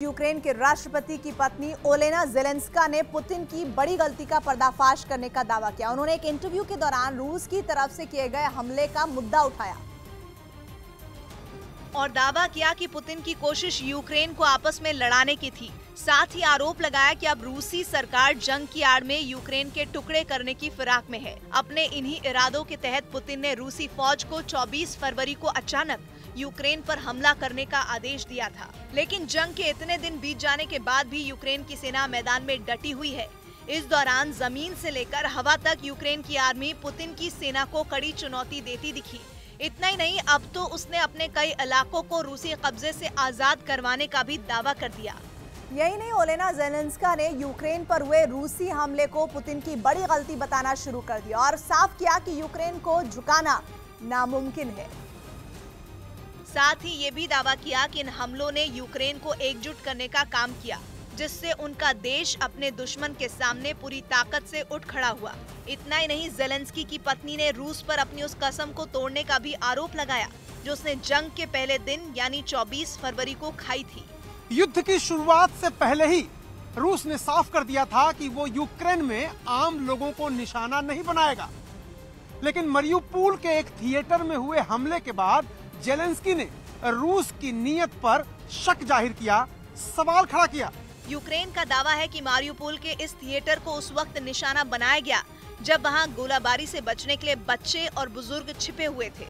Ukraine के राष्ट्रपति की पत्नी ओलेना ज़ेलेंस्का ने पुतिन की बड़ी गलती का पर्दाफाश करने का दावा किया। उन्होंने एक इंटरव्यू के दौरान रूस की तरफ से किए गए हमले का मुद्दा उठाया और दावा किया कि पुतिन की कोशिश यूक्रेन को आपस में लड़ाने की थी। साथ ही आरोप लगाया कि अब रूसी सरकार जंग की आड़ में यूक्रेन के टुकड़े करने की फिराक में है। अपने इन्हीं इरादों के तहत पुतिन ने रूसी फौज को 24 फरवरी को अचानक यूक्रेन पर हमला करने का आदेश दिया था। लेकिन जंग के इतने दिन बीत जाने के बाद भी यूक्रेन की सेना मैदान में डटी हुई है। इस दौरान जमीन से लेकर हवा तक यूक्रेन की आर्मी पुतिन की सेना को कड़ी चुनौती देती दिखी। इतना ही नहीं, अब तो उसने अपने कई इलाकों को रूसी कब्जे से आजाद करवाने का भी दावा कर दिया। यही नहीं, ओलेना ज़ेलेंस्का ने यूक्रेन पर हुए रूसी हमले को पुतिन की बड़ी गलती बताना शुरू कर दिया और साफ किया कि यूक्रेन को झुकाना नामुमकिन है। साथ ही ये भी दावा किया कि इन हमलों ने यूक्रेन को एकजुट करने का काम किया, जिससे उनका देश अपने दुश्मन के सामने पूरी ताकत से उठ खड़ा हुआ। इतना ही नहीं, ज़ेलेंस्की की पत्नी ने रूस पर अपनी उस कसम को तोड़ने का भी आरोप लगाया जो उसने जंग के पहले दिन यानी 24 फरवरी को खाई थी। युद्ध की शुरुआत से पहले ही रूस ने साफ कर दिया था कि वो यूक्रेन में आम लोगों को निशाना नहीं बनाएगा। लेकिन मरियुपोल के एक थिएटर में हुए हमले के बाद ज़ेलेंस्की ने रूस की नीयत पर शक जाहिर किया, सवाल खड़ा किया। यूक्रेन का दावा है कि मारियुपोल के इस थिएटर को उस वक्त निशाना बनाया गया जब वहां गोलाबारी से बचने के लिए बच्चे और बुजुर्ग छिपे हुए थे।